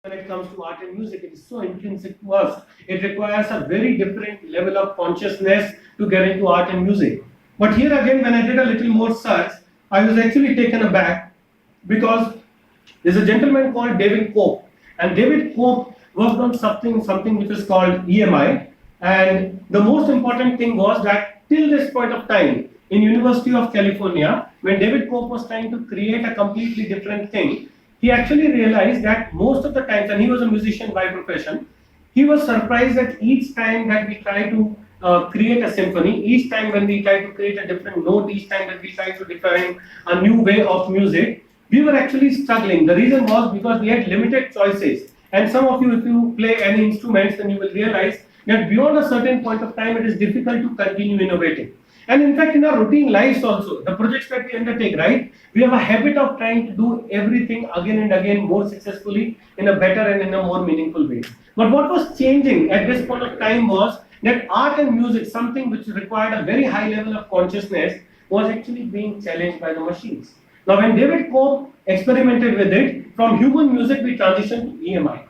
when it comes to art and music, it is so intrinsic to us. It requires a very different level of consciousness to get into art and music. But here again, when I did a little more search, I was actually taken aback because there's a gentleman called David Cope, and David Cope worked on something which is called EMI. And the most important thing was that till this point of time, in University of California, when David Cope was trying to create a completely different thing, he actually realized that most of the times, and he was a musician by profession, he was surprised that each time that we try to create a symphony, each time when we try to create a different note, each time that we try to define a new way of music, we were actually struggling. The reason was because we had limited choices. And some of you, if you play any instruments, then you will realize that beyond a certain point of time, it is difficult to continue innovating. And in fact, in our routine lives also, the projects that we undertake, right, we have a habit of trying to do everything again and again more successfully in a better and in a more meaningful way. But what was changing at this point of time was that art and music, something which required a very high level of consciousness, was actually being challenged by the machines. Now, when David Cope experimented with it, from human music we transitioned to EMI.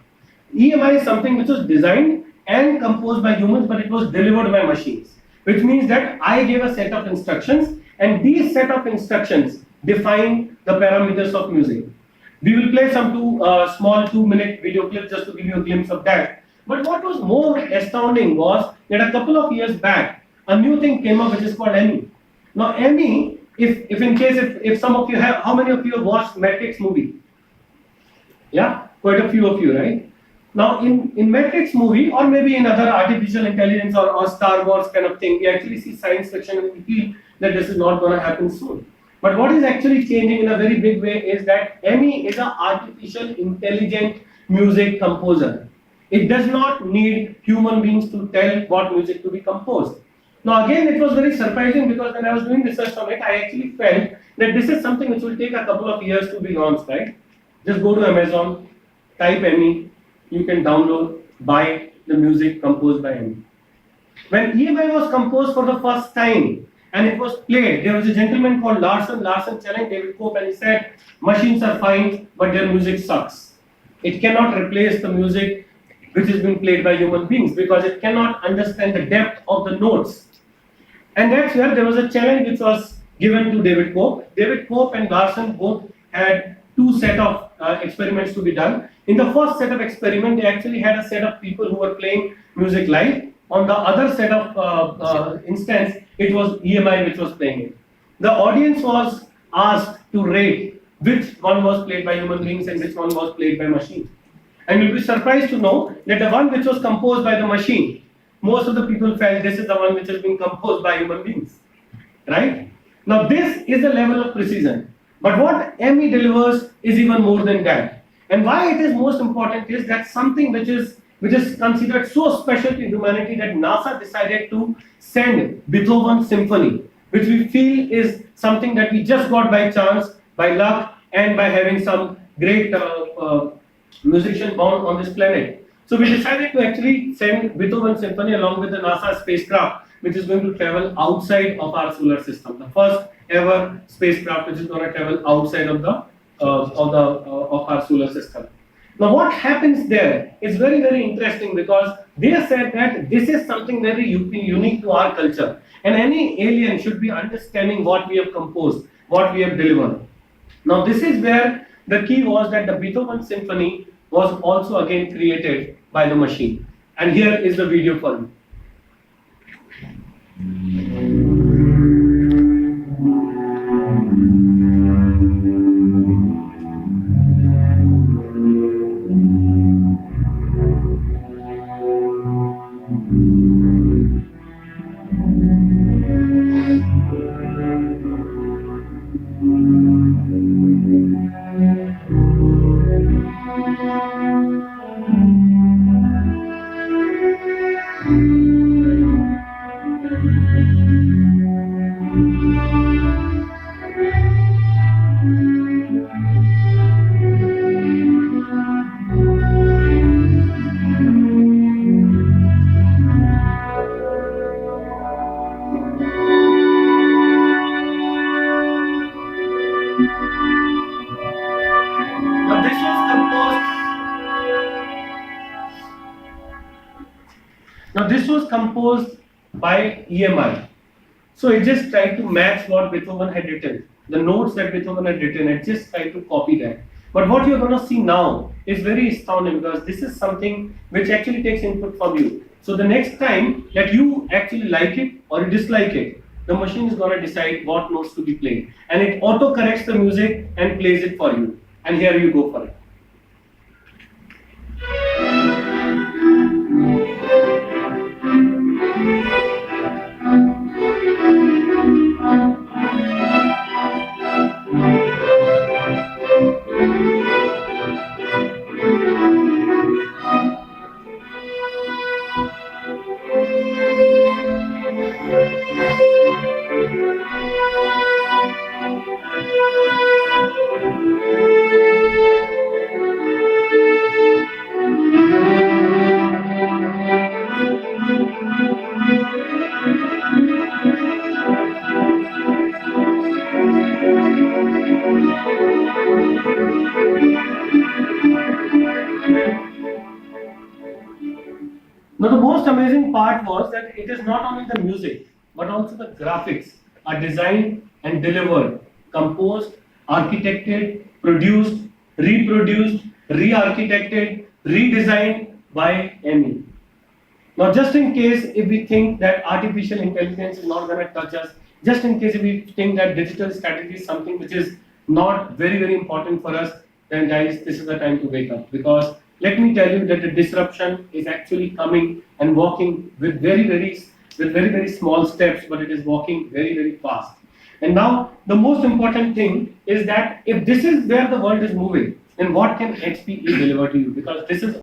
EMI is something which was designed and composed by humans, but it was delivered by machines. Which means that I gave a set of instructions, and these set of instructions define the parameters of music. We will play some small 2-minute video clips just to give you a glimpse of that. But what was more astounding was that a couple of years back, a new thing came up which is called EMI. Now EMI, if some of you have, how many of you have watched Matrix movie? Yeah, quite a few of you, right? Now, in Matrix movie, or maybe in other artificial intelligence or Star Wars kind of thing, we actually see science fiction and we feel that this is not going to happen soon. But what is actually changing in a very big way is that EMI is an artificial intelligent music composer. It does not need human beings to tell what music to be composed. Now, again, it was very surprising because when I was doing research on it, I actually felt that this is something which will take a couple of years to be launched, right? Just go to Amazon, type EMI. You can download, buy the music composed by EMI. When EMI was composed for the first time and it was played, there was a gentleman called Larson. Larson challenged David Cope and he said, machines are fine, but their music sucks. It cannot replace the music which is being played by human beings because it cannot understand the depth of the notes. And that's where there was a challenge which was given to David Cope. David Cope and Larson both had two set of experiments to be done. In the first set of experiment, they actually had a set of people who were playing music live. On the other set of instance, it was EMI which was playing it. The audience was asked to rate which one was played by human beings and which one was played by machine. And you'll be surprised to know that the one which was composed by the machine, most of the people felt this is the one which has been composed by human beings. Right? Now this is the level of precision. But what EMI delivers is even more than that. And why it is most important is that something which is considered so special to humanity that NASA decided to send Beethoven's Symphony, which we feel is something that we just got by chance, by luck, and by having some great musician born on this planet. So we decided to actually send Beethoven's Symphony along with the NASA spacecraft, which is going to travel outside of our solar system. The first ever spacecraft which is going to travel outside of our solar system. Now, what happens there is very, very interesting because they said that this is something very unique to our culture, and any alien should be understanding what we have composed, what we have delivered. Now, this is where the key was that the Beethoven Symphony was also again created by the machine. And here is the video for you. Now this was composed Now this was composed by EMI. So it just tried to match what Beethoven had written, the notes that Beethoven had written, and just tried to copy that. But what you're going to see now is very astounding because this is something which actually takes input from you. So the next time that you actually like it or dislike it, the machine is going to decide what notes to be played, and it auto corrects the music and plays it for you. And here you go for it. Now the most amazing part was that it is not only the music, but also the graphics are designed and delivered, composed, architected, produced, reproduced, re-architected, redesigned by ME. Now just in case if we think that artificial intelligence is not going to touch us, just in case if we think that digital strategy is something which is not very important for us, then guys, this is the time to wake up, because let me tell you that the disruption is actually coming and walking with very small steps, but it is walking very fast. And now the most important thing is that if this is where the world is moving, then what can HPE deliver to you? Because this is